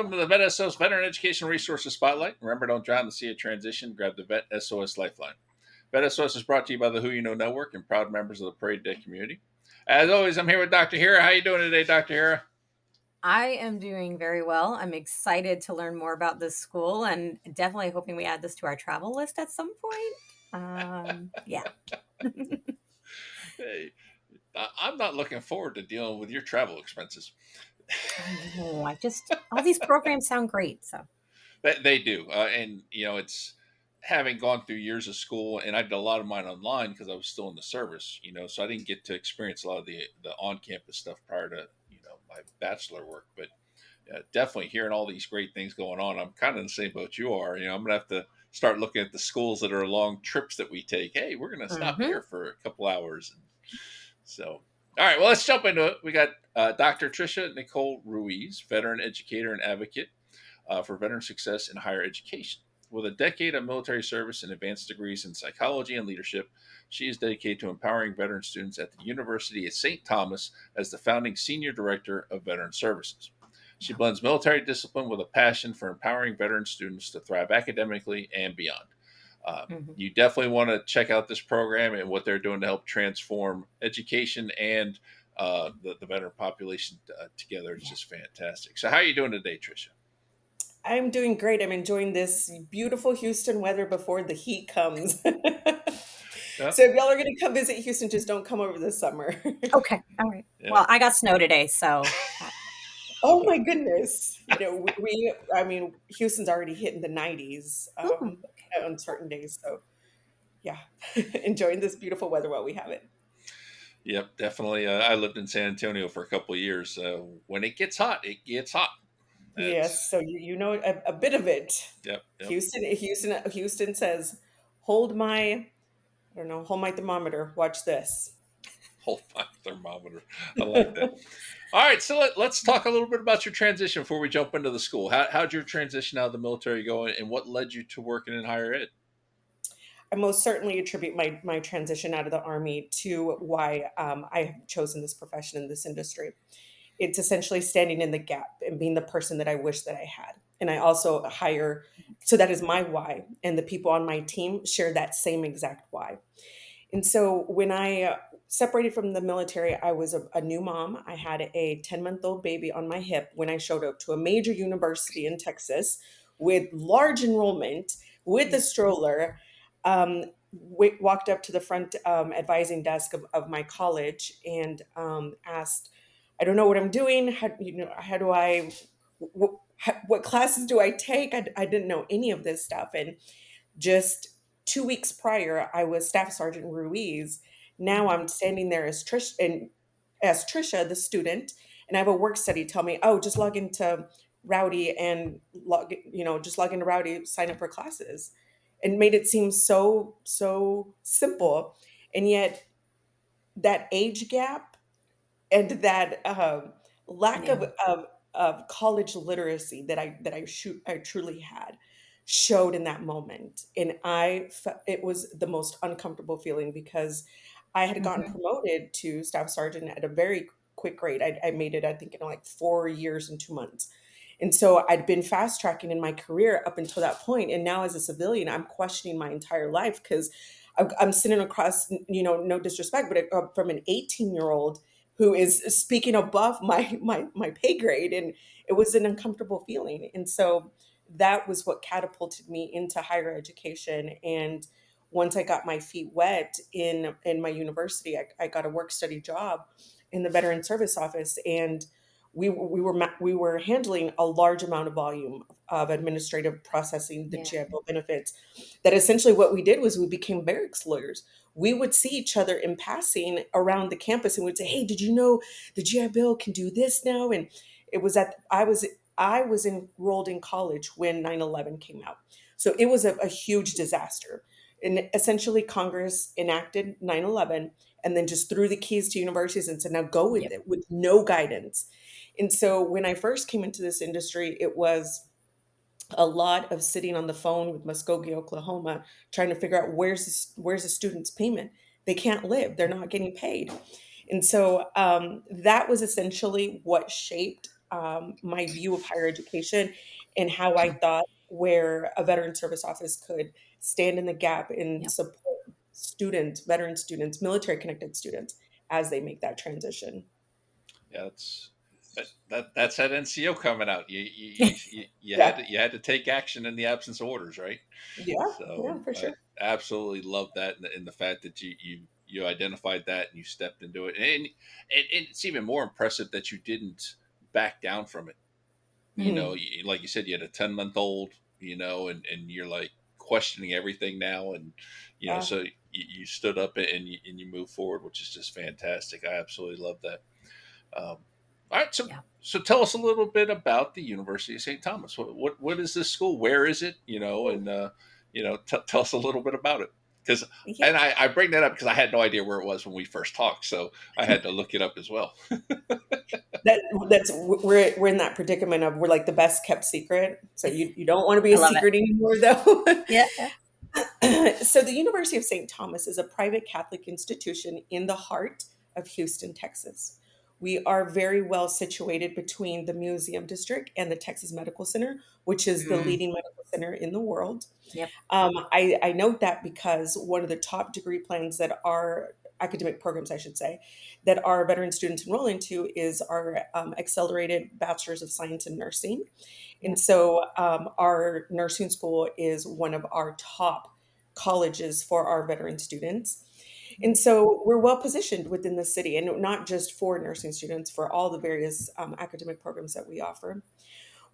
welcome to the VET S.O.S Veteran Education Resources Spotlight. Remember, don't drown the sea of transition. Grab the VET S.O.S Lifeline. VET S.O.S is brought to you by the Who You Know Network and proud members of the Parade Day community. As always, I'm here with Dr. Hira. How you doing today, Dr. Hira? I am doing very well. I'm excited to learn more about this school and definitely hoping we add this to our travel list at some point. Yeah. Hey, I'm not looking forward to dealing with your travel expenses. I know. All these programs sound great. So, They do, and it's having gone through years of school, and I did a lot of mine online because I was still in the service. So I didn't get to experience a lot of the on campus stuff prior to my bachelor work, but definitely hearing all these great things going on. I'm kind of in the same boat you are. I'm gonna have to start looking at the schools that are long trips that we take. Hey, we're gonna stop mhm. here for a couple hours. So, all right, well, let's jump into it. We got Dr. Trisha Nicole Ruiz, veteran educator and advocate for veteran success in higher education. With a decade of military service and advanced degrees in psychology and leadership, she is dedicated to empowering veteran students at the University of St. Thomas as the founding senior director of veteran services. She blends military discipline with a passion for empowering veteran students to thrive academically and beyond. Mhm. You definitely want to check out this program and what they're doing to help transform education and the veteran population together. It's Yeah. just fantastic. So, how are you doing today, Tricia? I'm doing great. I'm enjoying this beautiful Houston weather before the heat comes. Yeah, So if y'all are going to come visit Houston, just don't come over this summer. Okay. All right. yeah. Well, I got snow today. So, Oh my goodness. I mean, Houston's already hitting the 90s ooh, on certain days. So yeah, enjoying this beautiful weather while we have it. Yep, definitely. I lived in San Antonio for a couple of years. When it gets hot, it gets hot. Yes, That's so you know a bit of it. yep, yep. Houston says, hold my, I don't know, hold my thermometer. Watch this. Hold my thermometer. I like that. All right, so let's talk a little bit about your transition before we jump into the school. How'd your transition out of the military go, and what led you to working in higher ed? I most certainly attribute my transition out of the Army to why I have chosen this profession in this industry. It's essentially standing in the gap and being the person that I wish that I had. And I also hire, so that is my why. And the people on my team share that same exact why. And so when I separated from the military, I was a new mom. I had a 10-month-old baby on my hip when I showed up to a major university in Texas with large enrollment with yeah. a stroller. Walked up to the front advising desk of my college and asked, I don't know what I'm doing. How do I, what classes do I take? I didn't know any of this stuff. And just 2 weeks prior, I was Staff Sergeant Ruiz. Now Mhm. I'm standing there as Trisha, the student, and I have a work study tell me, oh, just log into Rowdy and just log into Rowdy, sign up for classes, and made it seem so simple, and yet that age gap and that lack Yeah. of college literacy I truly had showed in that moment, and it was the most uncomfortable feeling because I had gotten Mhm. promoted to staff sergeant at a very quick rate. I made it, I think, in like 4 years and 2 months. And so I'd been fast tracking in my career up until that point, and now as a civilian, I'm questioning my entire life because I'm sitting across, no disrespect, but from an 18-year-old who is speaking above my pay grade, and it was an uncomfortable feeling. And so that was what catapulted me into higher education. And once I got my feet wet in my university, I got a work study job in the veteran service office, and we were handling a large amount of volume of administrative processing, the Yeah. GI Bill benefits. That essentially what we did was we became barracks lawyers. We would see each other in passing around the campus and we'd say, hey, did you know the GI Bill can do this now? And it was at I was enrolled in college when 9/11 came out. So it was a huge disaster. And essentially Congress enacted 9/11 and then just threw the keys to universities and said, now go with Yep. it with no guidance. And so when I first came into this industry, it was a lot of sitting on the phone with Muskogee, Oklahoma, trying to figure out where's the student's payment. They can't live; they're not getting paid, and so that was essentially what shaped my view of higher education and how I thought where a veteran service office could stand in the gap and Yep. support students, veteran students, military connected students as they make that transition. Yeah, that's that NCO coming out. You had Yeah, to take action in the absence of orders, right? yeah, So yeah, for I sure. absolutely love that, in the fact that you identified that and you stepped into it, and it's even more impressive that you didn't back down from it. Mhm. Like you said, you had a 10-month old, and you're like questioning everything now, and Yeah. so you stood up and you move forward, which is just fantastic. I absolutely love that. Um, all right, so Yeah. tell us a little bit about the University of St. Thomas. What is this school? Where is it? Oh, And tell us a little bit about it. Because yeah. and I bring that up because I had no idea where it was when we first talked, so I had to look it up as well. That that's we're in that predicament of we're like the best kept secret. So you don't want to be I a love it. secret anymore though. Yeah. So the University of St. Thomas is a private Catholic institution in the heart of Houston, Texas. We are very well situated between the Museum District and the Texas Medical Center, which is the Mm, leading medical center in the world. yep. I note that because one of the top degree plans that our academic programs, I should say, that our veteran students enroll into is our accelerated Bachelor's of Science in Nursing. And Yep. so our nursing school is one of our top colleges for our veteran students. And so we're well positioned within the city, and not just for nursing students, for all the various academic programs that we offer.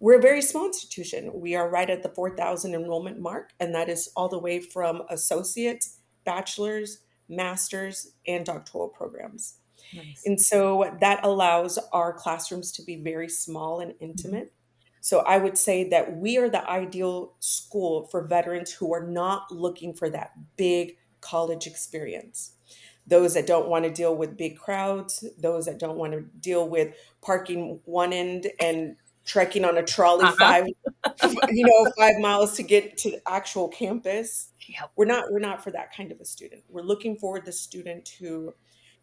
We're a very small institution. We are right at the 4,000 enrollment mark, and that is all the way from associates, bachelor's, master's, and doctoral programs. Nice. And so that allows our classrooms to be very small and Hmm. intimate. So I would say that we are the ideal school for veterans who are not looking for that big college experience. Those that don't want to deal with big crowds, those that don't want to deal with parking one end and trekking on a trolley Uh-huh. 5 miles to get to the actual campus. Yep. We're not for that kind of a student. We're looking for the student who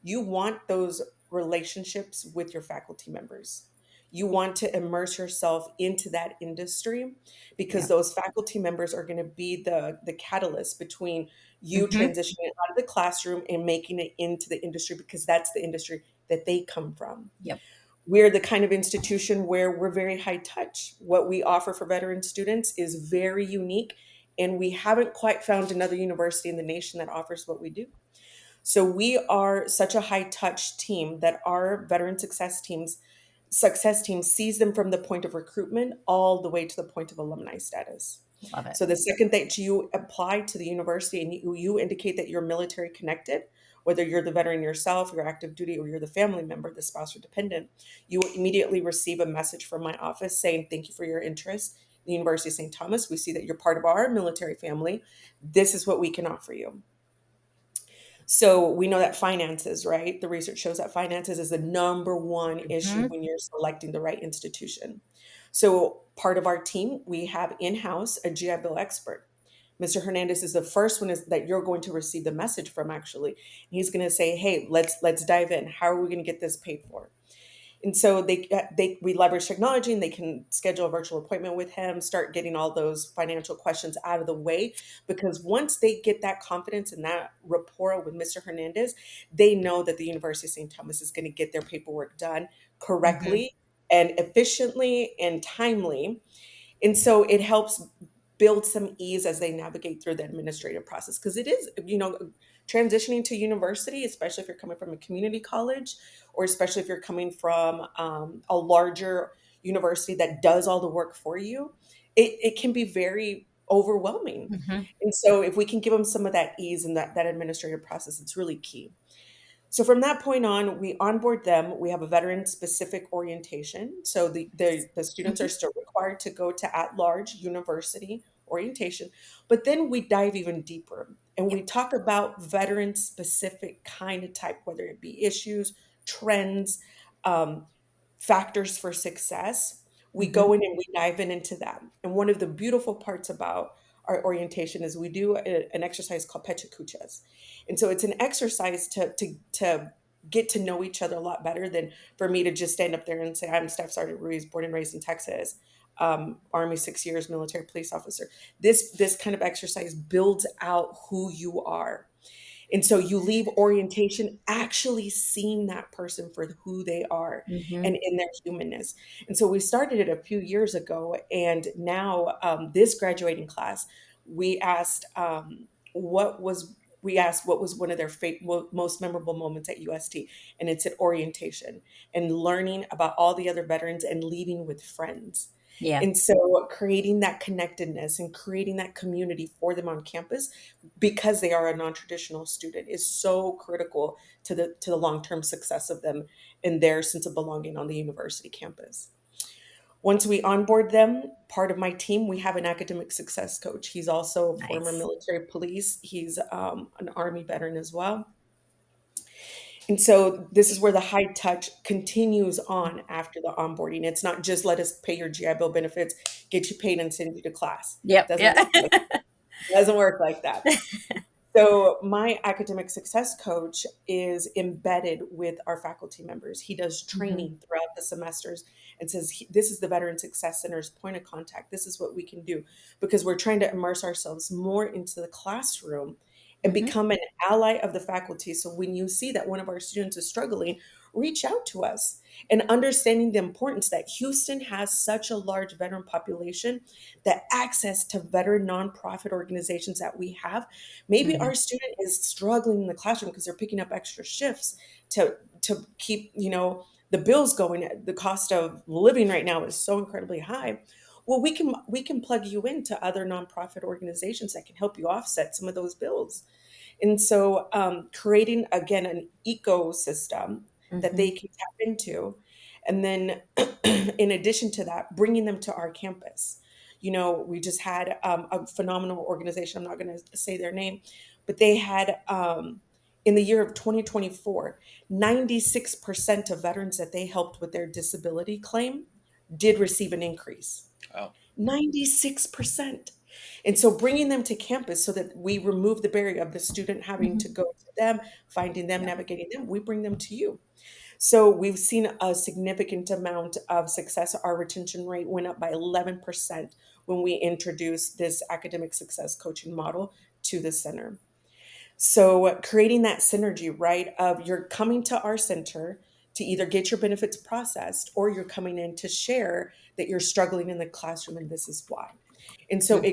you want those relationships with your faculty members. You want to immerse yourself into that industry because Yep. those faculty members are going to be the catalyst between you Hmm. transitioning out of the classroom and making it into the industry because that's the industry that they come from. Yep. We're the kind of institution where we're very high touch. What we offer for veteran students is very unique, and we haven't quite found another university in the nation that offers what we do. So we are such a high touch team that our veteran success team sees them from the point of recruitment all the way to the point of alumni status. Love it. So the second that you apply to the university and you indicate that you're military connected, whether you're the veteran yourself, you're active duty, or you're the family member, the spouse or dependent, you will immediately receive a message from my office saying, thank you for your interest in the University of St. Thomas. We see that you're part of our military family. This is what we can offer you. So we know that finances, right? The research shows that finances is the number one issue Hmm. when you're selecting the right institution. So part of our team, we have in-house a GI Bill expert. Mr. Hernandez is the first one that you're going to receive the message from actually. He's going to say, "Hey, let's dive in. How are we going to get this paid for?" And so we leverage technology and they can schedule a virtual appointment with him, start getting all those financial questions out of the way. Because once they get that confidence and that rapport with Mr. Hernandez, they know that the University of St. Thomas is going to get their paperwork done Hmm. correctly and efficiently and timely. And so it helps build some ease as they navigate through the administrative process because it is, transitioning to university, especially if you're coming from a community college or especially if you're coming from a larger university that does all the work for you, it can be very overwhelming. Hmm. And so if we can give them some of that ease in that administrative process, it's really key. So from that point on, we onboard them. We have a veteran specific orientation. So the students are Hmm. still required to go to at-large university orientation, but then we dive even deeper and we Yep. talk about veteran specific kind of type, whether it be issues, trends, um, factors for success. We Hmm. go in and we dive into that. And one of the beautiful parts about our orientation is we do an exercise called Pecha Kuchas. And so it's an exercise to get to know each other a lot better than for me to just stand up there and say, I'm Staff Sergeant Ruiz, born and raised in Texas, Army 6 years, military police officer. This kind of exercise builds out who you are. And so you leave orientation actually seeing that person for who they are Mm-hmm. and in their humanness. And so we started it a few years ago. And now, this graduating class, we asked, we asked what was one of their most memorable moments at UST, and it's at orientation and learning about all the other veterans and leaving with friends. Yeah. And so creating that connectedness and creating that community for them on campus because they are a non-traditional student is so critical to the long-term success of them and their sense of belonging on the university campus. Once we onboard them, part of my team, we have an academic success coach. He's also a former Nice. military police. He's an Army veteran as well. And so this is where the high touch continues on after the onboarding. It's not just let us pay your GI Bill benefits, get you paid and send you to class. Yep. Doesn't Yeah. work like doesn't work like that. So my academic success coach is embedded with our faculty members. He does Mm-hmm. training throughout the semesters and says, This is the Veteran Success Center's point of contact. This is what we can do," because we're trying to immerse ourselves more into the classroom and Mm-hmm. become an ally of the faculty. So when you see that one of our students is struggling, reach out to us. And understanding the importance that Houston has such a large veteran population, that access to veteran nonprofit organizations that we have. Maybe Mm-hmm. our student is struggling in the classroom because they're picking up extra shifts to keep, the bills going. The cost of living right now is so incredibly high. Well, we can plug you into other nonprofit organizations that can help you offset some of those bills. And so, creating again an ecosystem that Mm-hmm. they can tap into. And then, in addition to that, bringing them to our campus. We just had a phenomenal organization. I'm not going to say their name, but they had, in the year of 2024, 96% of veterans that they helped with their disability claim did receive an increase. Wow. 96%. And so bringing them to campus so that we remove the barrier of the student having to Mm-hmm. go to them, finding them, Yeah. navigating them, we bring them to you. So we've seen a significant amount of success. Our retention rate went up by 11% when we introduced this academic success coaching model to the center. So creating that synergy, right, of you're coming to our center to either get your benefits processed or you're coming in to share that you're struggling in the classroom and this is why. And so Mm-hmm.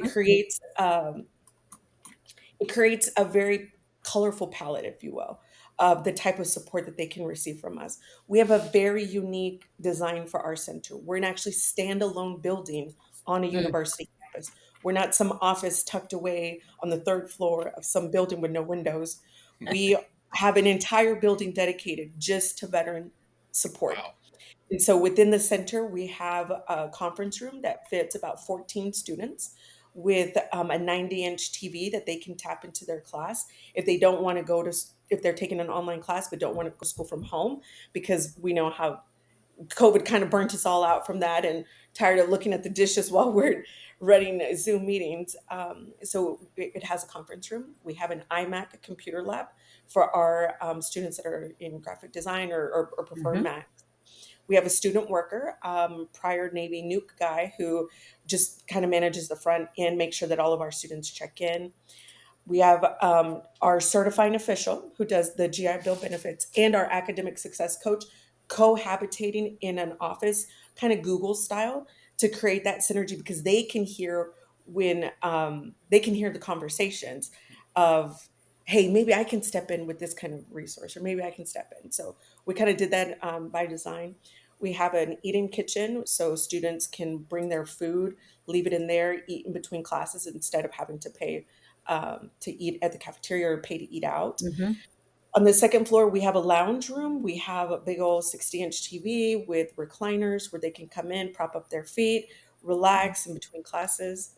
it creates a very colorful palette, if you will, of the type of support that they can receive from us. We have a very unique design for our center. We're an actually standalone building on a university campus. We're not some office tucked away on the third floor of some building with no windows. We have an entire building dedicated just to veteran support. Wow. And so within the center, we have a conference room that fits about 14 students with a 90-inch TV that they can tap into their class. If they don't want to if they're taking an online class but don't want to go to school from home, because we know how COVID kind of burnt us all out from that and tired of looking at the dishes while we're running Zoom meetings. So it has a conference room. We have an iMac computer lab for our students that are in graphic design or prefer Mm-hmm. Mac. We have a student worker, prior Navy nuke guy who just kind of manages the front end, makes sure that all of our students check in. We have our certifying official who does the GI Bill benefits and our academic success coach cohabitating in an office, kind of Google style, to create that synergy because they can hear when they can hear the conversations of, hey, maybe I can step in with this kind of resource, or maybe I can step in. So we kind of did that by design. We have an eat-in kitchen so students can bring their food, leave it in there, eat in between classes instead of having to pay to eat at the cafeteria or pay to eat out. Mm-hmm. On the second floor, we have a lounge room. We have a big old 60-inch TV with recliners where they can come in, prop up their feet, relax in between classes.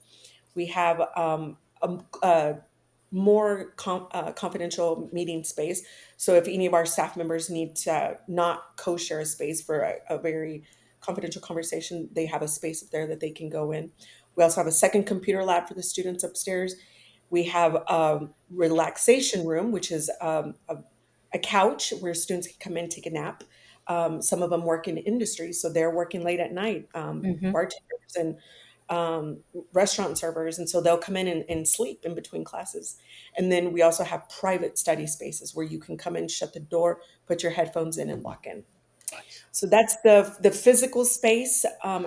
We have a more confidential meeting space. So if any of our staff members need to not co-share a space for a very confidential conversation, they have a space up there that they can go in. We also have a second computer lab for the students upstairs. We have a relaxation room, which is a couch where students can come in, take a nap. Some of them work in industry, so they're working late at night, Hmm. bartenders and restaurant servers, and so they'll come in and sleep in between classes. And then we also have private study spaces where you can come in, shut the door, put your headphones in, and walk in. Nice. So that's the physical space,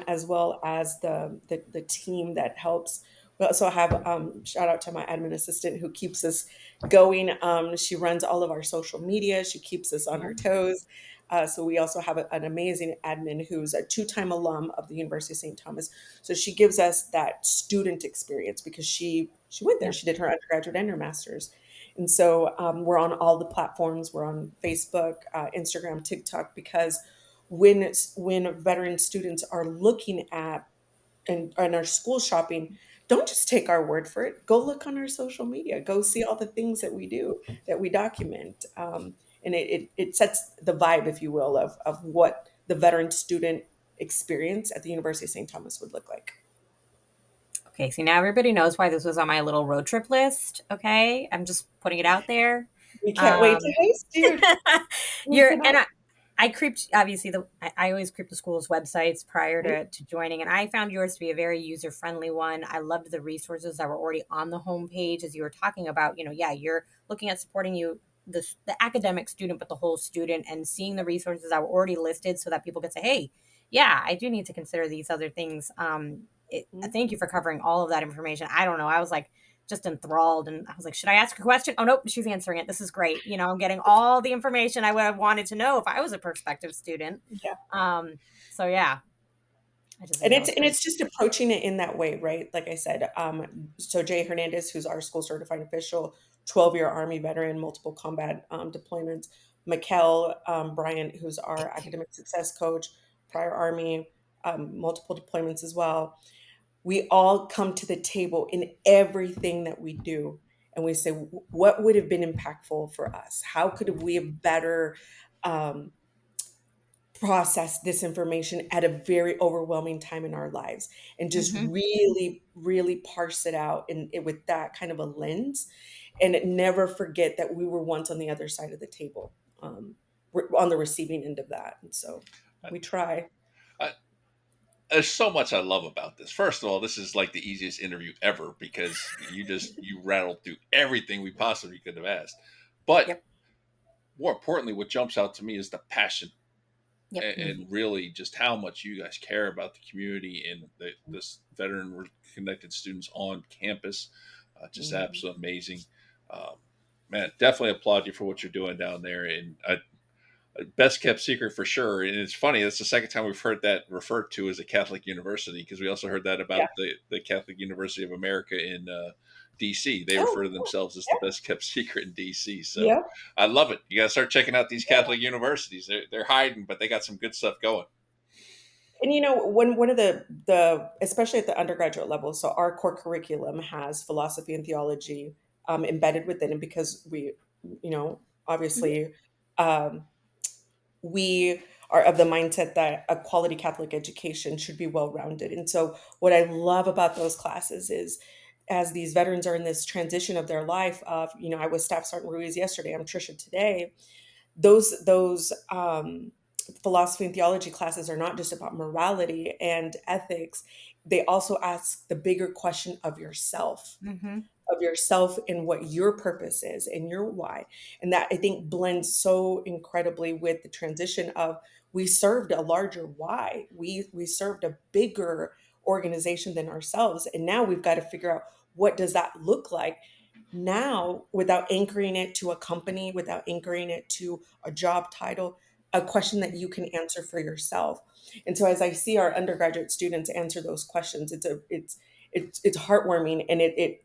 as well as the team that helps. We also have, shout out to my admin assistant who keeps us going. She runs all of our social media. She keeps us on our toes. So we also have an amazing admin who's a two-time alum of the University of St. Thomas. So she gives us that student experience because she went there. Yeah. She did her undergraduate and her master's. And so we're on all the platforms. We're on Facebook, Instagram, TikTok, because when veteran students are looking at and our school shopping, don't just take our word for it. Go look on our social media. Go see all the things that we do, that we document, and it sets the vibe, if you will, of what the veteran student experience at the University of St. Thomas would look like. Okay, so now everybody knows why this was on my little road trip list. Okay, I'm just putting it out there. We can't wait to Um, host you. We you're cannot. and I creeped obviously I always creep the school's websites prior to joining, and I found yours to be a very user friendly one. I loved the resources that were already on the homepage as you were talking about. Yeah, you're looking at supporting the academic student, but the whole student, and seeing the resources that were already listed so that people could say, hey, yeah, I do need to consider these other things. Thank you for covering all of that information. I don't know. I was like just enthralled, and I was like, should I ask a question? Oh, nope, she's answering it. This is great. I'm getting all the information I would have wanted to know if I was a prospective student. Yeah. So yeah, I just think And that it's was and great. it's just approaching it in that way, right? Like I said, so Jay Hernandez, who's our school certified official, 12-year Army veteran, multiple combat deployments. Mikkel Bryant, who's our academic success coach, prior Army, multiple deployments as well. We all come to the table in everything that we do, and we say, what would have been impactful for us? How could we have better um, process this information at a very overwhelming time in our lives, and just Hmm. really really parse it out with that kind of a lens, and never forget that we were once on the other side of the table, we're on the receiving end of that, and so I, we try. I, there's so much I love about this. First of all, this is like the easiest interview ever because you rattled through everything we possibly could have asked. But Yep. more importantly, what jumps out to me is the passion Yep. and really just how much you guys care about the community and this veteran connected students on campus. Just Mhm. absolutely amazing. Um, Man, definitely applaud you for what you're doing down there. And best kept secret for sure. And it's funny, that's the second time we've heard that referred to as a Catholic university because we also heard that Yeah. about the Catholic University of America in DC. They Oh, refer to cool. themselves as the best kept secret in DC. So Yeah. I love it. You got to start checking out these Yeah. Catholic universities. They're hiding, but they got some good stuff going. And one of the especially at the undergraduate level, so our core curriculum has philosophy and theology embedded within it, because Hmm. obviously, um, we are of the mindset that a quality Catholic education should be well rounded. And so, what I love about those classes is, as these veterans are in this transition of their life, of I was Staff Sergeant Ruiz yesterday, I'm Trisha today. Those philosophy and theology classes are not just about morality and ethics. They also ask the bigger question Hmm. of yourself and what your purpose is and your why. And that, I think, blends so incredibly with the transition of, we served a larger why. We served a bigger organization than ourselves. And now we've got to figure out, what does that look like now, without anchoring it to a company, without anchoring it to a job title, a question that you can answer for yourself. And so, as I see our undergraduate students answer those questions, it's heartwarming, and it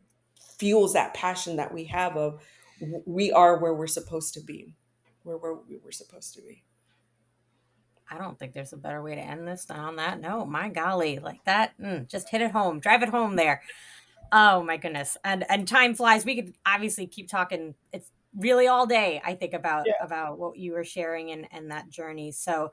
fuels that passion that we have of, we are where we're supposed to be, where we were supposed to be. I don't think there's a better way to end this than on that note. My golly, like that, just hit it home, drive it home there. Oh my goodness. And time flies. We could obviously keep talking. It's really all day, I think, Yeah. about what you were sharing and that journey. So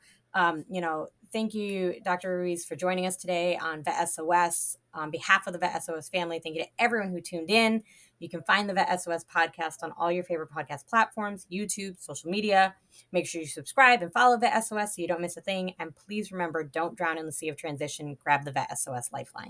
thank you, Dr. Ruiz, for joining us today on VET S.O.S. On behalf of the VET S.O.S family, thank you to everyone who tuned in. You can find the VET SOS podcast on all your favorite podcast platforms, YouTube, social media. Make sure you subscribe and follow VET SOS so you don't miss a thing. And please remember, don't drown in the sea of transition. Grab the VET SOS lifeline.